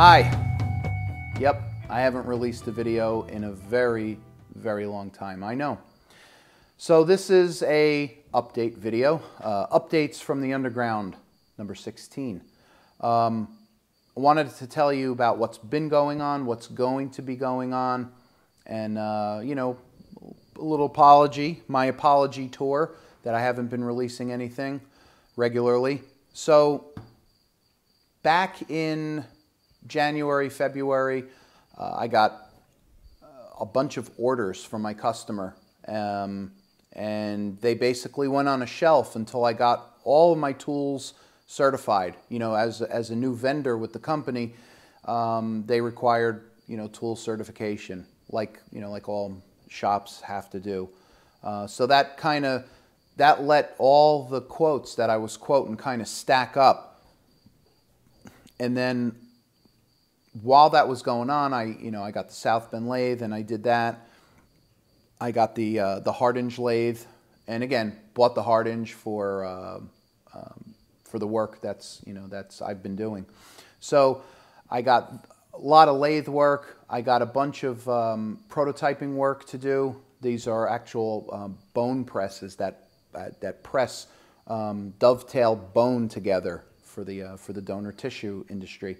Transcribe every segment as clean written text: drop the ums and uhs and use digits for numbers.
Hi. Yep, I haven't released a video in a very, very long time, I know. So this is a update video, updates from the underground, number 16. I wanted to tell you about what's been going on, what's going to be going on, and you know, a little apology, my apology tour, that I haven't been releasing anything regularly. So back in January, February, I got a bunch of orders from my customer, and they basically went on a shelf until I got all of my tools certified. You know, as a new vendor with the company, they required, you know, tool certification, like, you know, like all shops have to do. So that let all the quotes that I was quoting kind of stack up. And then while that was going on, I got the South Bend lathe, and I did that. I got the Hardened lathe, and again bought the Hardened for the work that's I've been doing. So I got a lot of lathe work. I got a bunch of prototyping work to do. These are actual bone presses that press dovetail bone together for the donor tissue industry.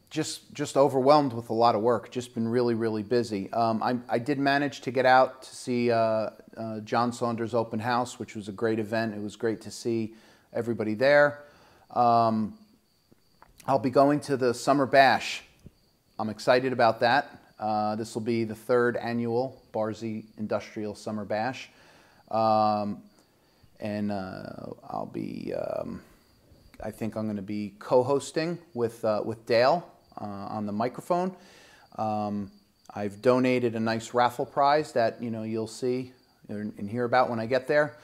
Just overwhelmed with a lot of work. Just been really, really busy. I did manage to get out to see John Saunders' open house, which was a great event. It was great to see everybody there. I'll be going to the Summer Bash. I'm excited about that. This will be the 3rd annual Barrie Industrial Summer Bash. And I'll be, I think I'm going to be co-hosting with Dale on the microphone. I've donated a nice raffle prize that, you know, you'll see and hear about when I get there.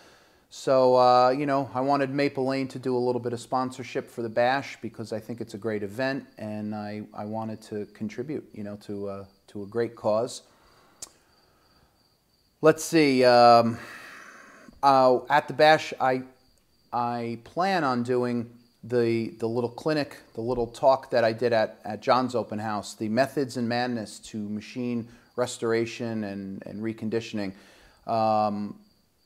So, you know, I wanted Maple Lane to do a little bit of sponsorship for the Bash because I think it's a great event, and I wanted to contribute, you know, to a great cause. Let's see. At the Bash, I plan on doing the little clinic, the little talk that I did at John's open house, the methods and madness to machine restoration and reconditioning.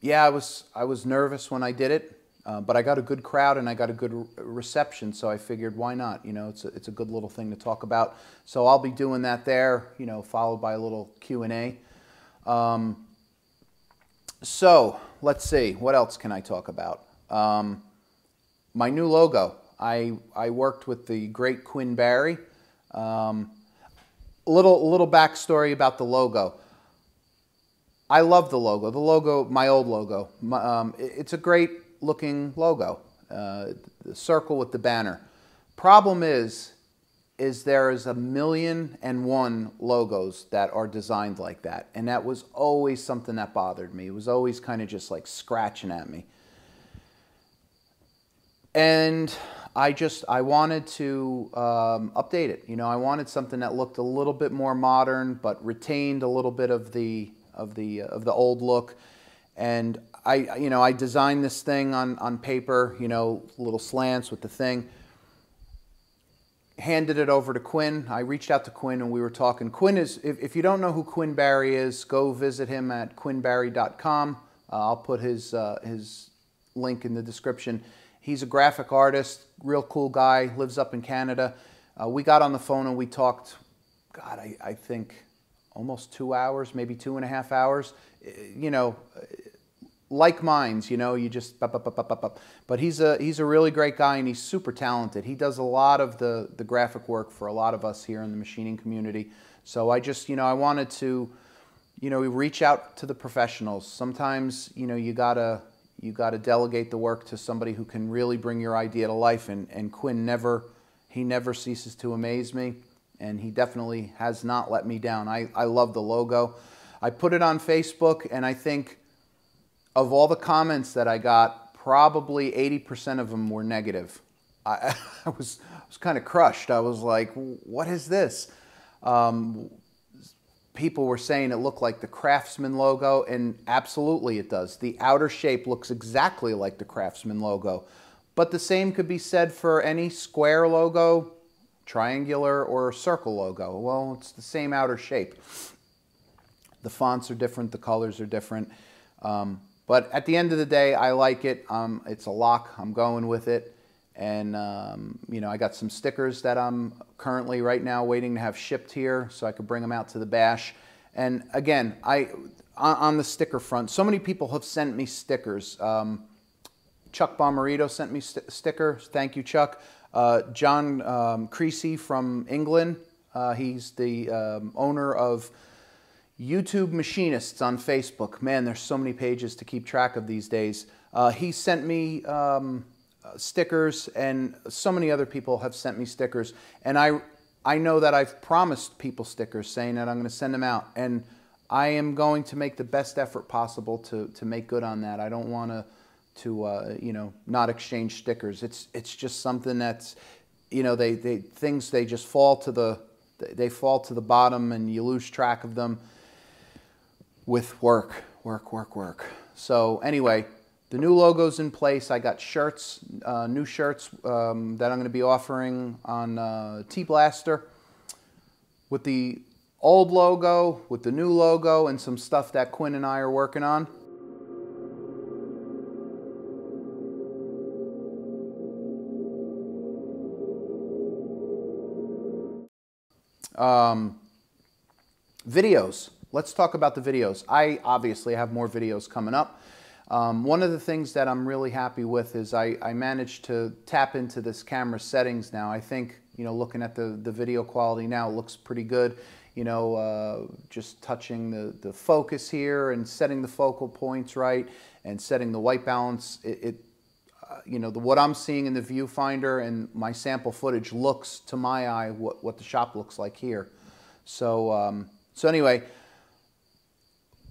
Yeah, I was nervous when I did it, but I got a good crowd and I got a good reception, so I figured why not? You know, it's a good little thing to talk about. So I'll be doing that there, you know, followed by a little Q&A. So let's see, what else can I talk about? My new logo. I worked with the great Quin Barrie. A little backstory about the logo. I love the logo. The logo, my old logo. It's a great looking logo. The circle with the banner. Problem is there is 1,000,001 logos that are designed like that, and that was always something that bothered me. It was always kind of just like scratching at me. And I wanted to update it. You know, I wanted something that looked a little bit more modern, but retained a little bit of the old look. And I designed this thing on paper, you know, little slants with the thing. Handed it over to Quin. I reached out to Quin and we were talking. Quin is, if you don't know who Quin Barrie is, go visit him at quinbarrie.com. I'll put his link in the description. He's a graphic artist, real cool guy, lives up in Canada. We got on the phone and we talked, God, I think almost 2 hours, maybe 2.5 hours. You know, like minds, you know, you just, but he's a really great guy, and he's super talented. He does a lot of the graphic work for a lot of us here in the machining community. So I just, you know, I wanted to, you know, reach out to the professionals. Sometimes, you know, you gotta delegate the work to somebody who can really bring your idea to life, and Quin never ceases to amaze me, and he definitely has not let me down. I love the logo. I put it on Facebook, and I think of all the comments that I got, probably 80% of them were negative. I was kind of crushed. I was like, what is this? People were saying it looked like the Craftsman logo, and absolutely it does. The outer shape looks exactly like the Craftsman logo, But the same could be said for any square logo, triangular, or circle logo. Well, it's the same outer shape. The fonts are different, the colors are different. But at the end of the day, I like it. It's a lock. I'm going with it. And, you know, I got some stickers that I'm currently right now waiting to have shipped here so I could bring them out to the bash. And again, on the sticker front, so many people have sent me stickers. Chuck Bomarito sent me stickers. Thank you, Chuck. John Creasy from England. He's the owner of YouTube Machinists on Facebook. Man, there's so many pages to keep track of these days. He sent me stickers, and so many other people have sent me stickers. And I know that I've promised people stickers, saying that I'm going to send them out. And I am going to make the best effort possible to make good on that. I don't want to you know, not exchange stickers. It's just something that's, you know, things just fall to the bottom, and you lose track of them with work. So anyway, the new logo's in place. I got shirts, new shirts that I'm going to be offering on T-Blaster with the old logo, with the new logo, and some stuff that Quin and I are working on. Videos. Let's talk about the videos. I obviously have more videos coming up. One of the things that I'm really happy with is I managed to tap into this camera settings now. I think, you know, looking at the video quality now, it looks pretty good. You know, just touching the focus here and setting the focal points right and setting the white balance. You know, what I'm seeing in the viewfinder and my sample footage looks, to my eye, what the shop looks like here. So, so anyway,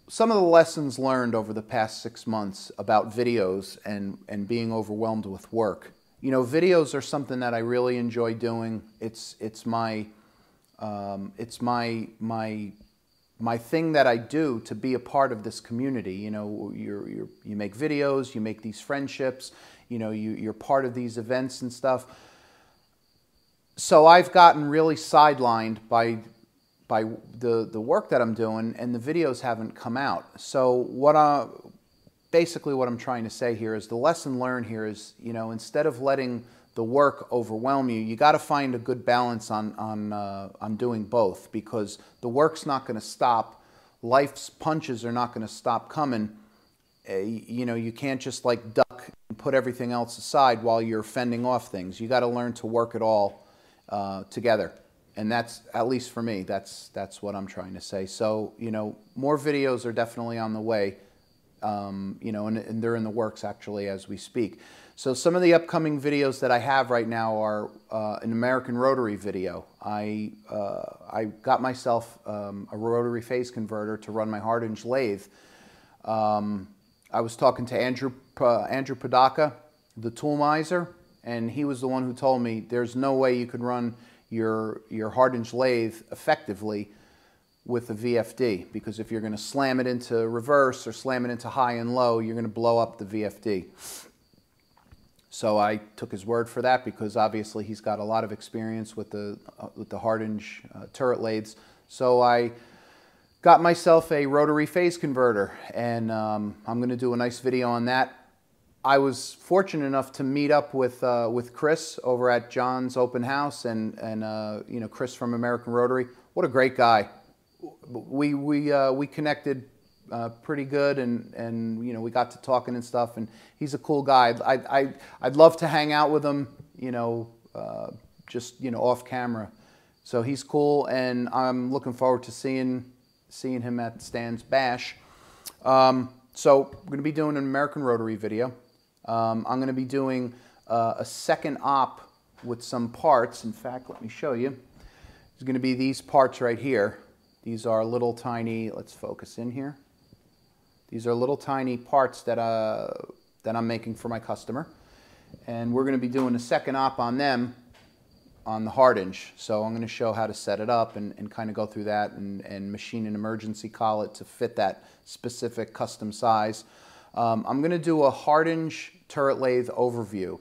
some of the lessons learned over the past 6 months about videos and being overwhelmed with work. You know, videos are something that I really enjoy doing. It's my thing that I do to be a part of this community. You know, you make videos, you make these friendships, you know, you're part of these events and stuff. So I've gotten really sidelined by the work that I'm doing, and the videos haven't come out. So basically what I'm trying to say here is the lesson learned here is, you know, instead of letting the work overwhelm you, you got to find a good balance on doing both, because the work's not going to stop. Life's punches are not going to stop coming. You know, you can't just like duck and put everything else aside while you're fending off things. You got to learn to work it all together. And that's, at least for me, that's what I'm trying to say. So, you know, more videos are definitely on the way, you know, and they're in the works actually as we speak. So some of the upcoming videos that I have right now are an American rotary video. I got myself a rotary phase converter to run my Hardened lathe. I was talking to Andrew Podaka, the tool miser, and he was the one who told me there's no way you could run your Hardened lathe effectively with a VFD, because if you're going to slam it into reverse or slam it into high and low, you're going to blow up the VFD. So I took his word for that, because obviously he's got a lot of experience with the Hardened turret lathes. So I got myself a rotary phase converter, and I'm going to do a nice video on that. I was fortunate enough to meet up with Chris over at John's open house, and you know, Chris from American Rotary. What a great guy! We connected pretty good, and you know, we got to talking and stuff. And he's a cool guy. I'd love to hang out with him. You know, just, you know, off camera. So he's cool, and I'm looking forward to seeing him at Stan's Bash. So we're going to be doing an American Rotary video. I'm going to be doing a second op with some parts. In fact, let me show you. There's going to be these parts right here. These are little tiny, let's focus in here. These are little tiny parts that I'm making for my customer. And we're going to be doing a second op on them on the Hardened. So I'm going to show how to set it up and kind of go through that and machine an emergency collet to fit that specific custom size. I'm going to do a Hardened turret lathe overview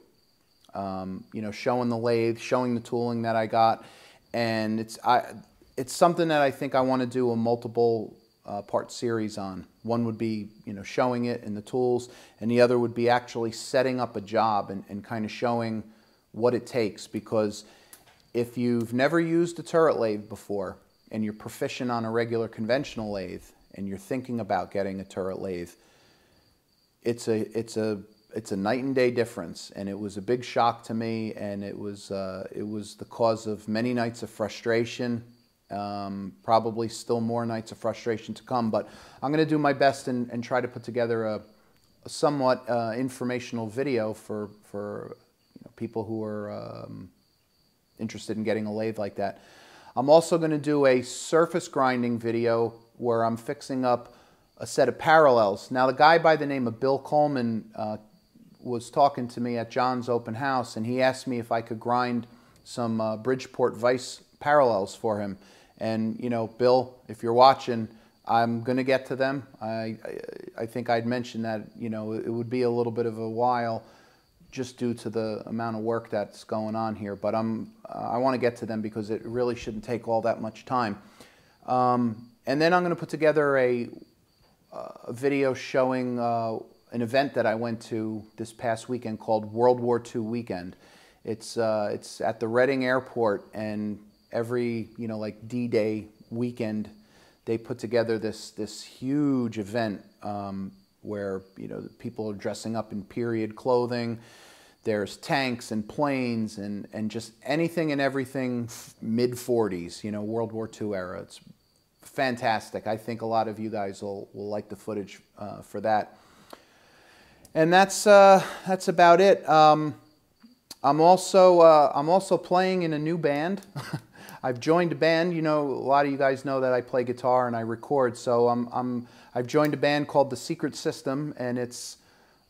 you know, showing the lathe, showing the tooling that I got, and it's something that I think I want to do a multiple part series on. One would be, you know, showing it in the tools, and the other would be actually setting up a job and kind of showing what it takes, because if you've never used a turret lathe before and you're proficient on a regular conventional lathe and you're thinking about getting a turret lathe, it's a night and day difference, and it was a big shock to me, and it was the cause of many nights of frustration, probably still more nights of frustration to come. But I'm going to do my best and try to put together a somewhat informational video for you know, people who are interested in getting a lathe like that. I'm also going to do a surface grinding video where I'm fixing up a set of parallels. Now, the guy by the name of Bill Coleman was talking to me at John's open house, and he asked me if I could grind some Bridgeport Vice parallels for him. And, you know, Bill, if you're watching, I'm going to get to them. I think I'd mentioned that, you know, it would be a little bit of a while just due to the amount of work that's going on here. But I want to get to them because it really shouldn't take all that much time. And then I'm going to put together a video showing an event that I went to this past weekend called World War II Weekend. It's at the Reading Airport, and every, you know, like D-Day weekend, they put together this huge event where, you know, people are dressing up in period clothing. There's tanks and planes and just anything and everything mid-40s, you know, World War II era. It's fantastic. I think a lot of you guys will like the footage for that. And that's about it. I'm also playing in a new band. I've joined a band. You know, a lot of you guys know that I play guitar and I record. So I've joined a band called The Secret System, and it's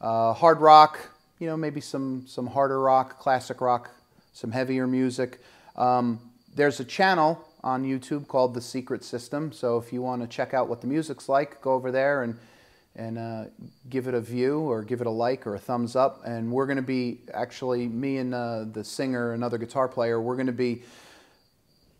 hard rock. You know, maybe some harder rock, classic rock, some heavier music. There's a channel on YouTube called The Secret System. So if you want to check out what the music's like, go over there and give it a view or give it a like or a thumbs up. And we're going to be, actually, me and the singer, another guitar player, we're going to be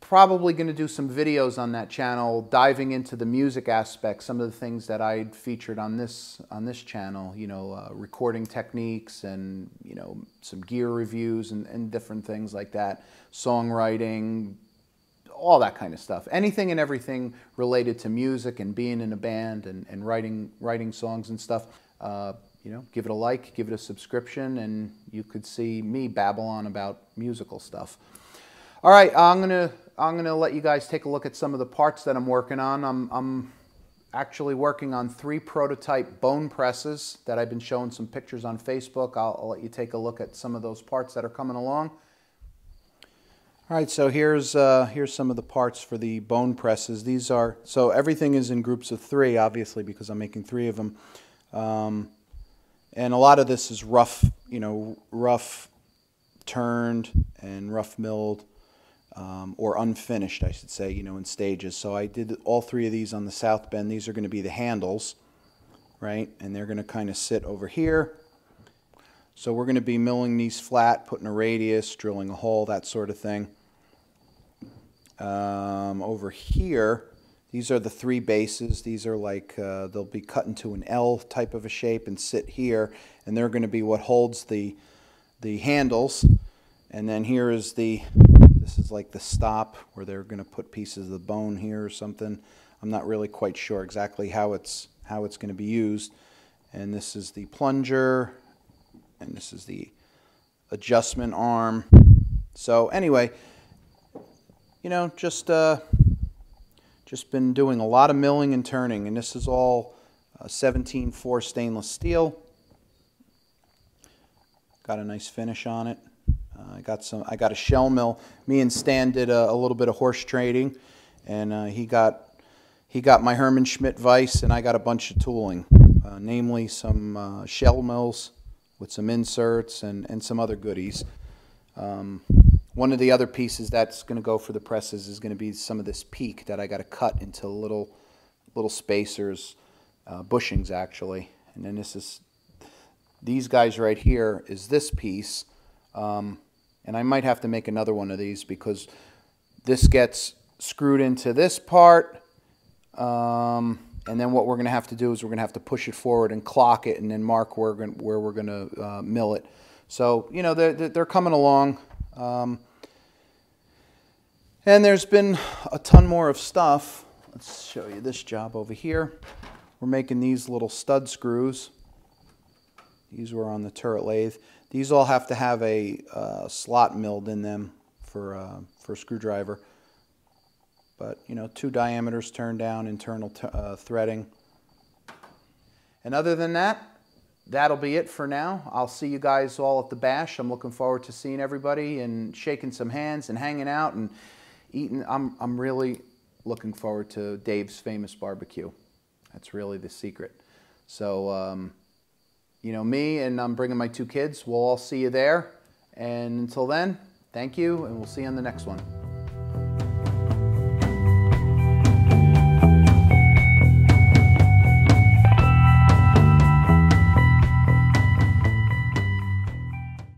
probably going to do some videos on that channel diving into the music aspects, some of the things that I featured on this channel, you know, recording techniques and, you know, some gear reviews and different things like that, songwriting, all that kind of stuff. Anything and everything related to music and being in a band and writing songs and stuff. You know, give it a like, give it a subscription, and you could see me babble on about musical stuff. All right, I'm gonna let you guys take a look at some of the parts that I'm working on. I'm actually working on 3 prototype bone presses that I've been showing some pictures on Facebook. I'll let you take a look at some of those parts that are coming along. All right, so here's some of the parts for the bone presses. These are, so everything is in groups of 3, obviously, because I'm making 3 of them. And a lot of this is rough, you know, rough turned and rough milled, or unfinished, I should say, you know, in stages. So I did all 3 of these on the south bend. These are going to be the handles, right? And they're going to kind of sit over here. So we're going to be milling these flat, putting a radius, drilling a hole, that sort of thing. Over here, these are the 3 bases. These are like, they'll be cut into an L type of a shape and sit here. And they're going to be what holds the handles. And then here is this is like the stop where they're going to put pieces of the bone here or something. I'm not really quite sure exactly how it's going to be used. And this is the plunger. And this is the adjustment arm. So anyway, you know, just been doing a lot of milling and turning, and this is all 17-4 stainless steel. Got a nice finish on it. I got a shell mill. Me and Stan did a little bit of horse trading, and he got my Herman Schmidt vise, and I got a bunch of tooling, namely some shell mills with some inserts and some other goodies. One of the other pieces that's going to go for the presses is going to be some of this peak that I got to cut into little spacers, bushings actually. And then these guys right here is this piece. And I might have to make another one of these because this gets screwed into this part. And then what we're going to have to do is we're going to have to push it forward and clock it and then mark where we're going to mill it. So, you know, they're coming along. And there's been a ton more of stuff. Let's show you this job over here. We're making these little stud screws. These were on the turret lathe. These all have to have a slot milled in them for a screwdriver. But, you know, 2 diameters turned down, internal threading. And other than that, that'll be it for now. I'll see you guys all at the bash. I'm looking forward to seeing everybody and shaking some hands and hanging out and eating. I'm really looking forward to Dave's famous barbecue. That's really the secret. So, you know, me and I'm bringing my 2 kids. We'll all see you there. And until then, thank you, and we'll see you on the next one.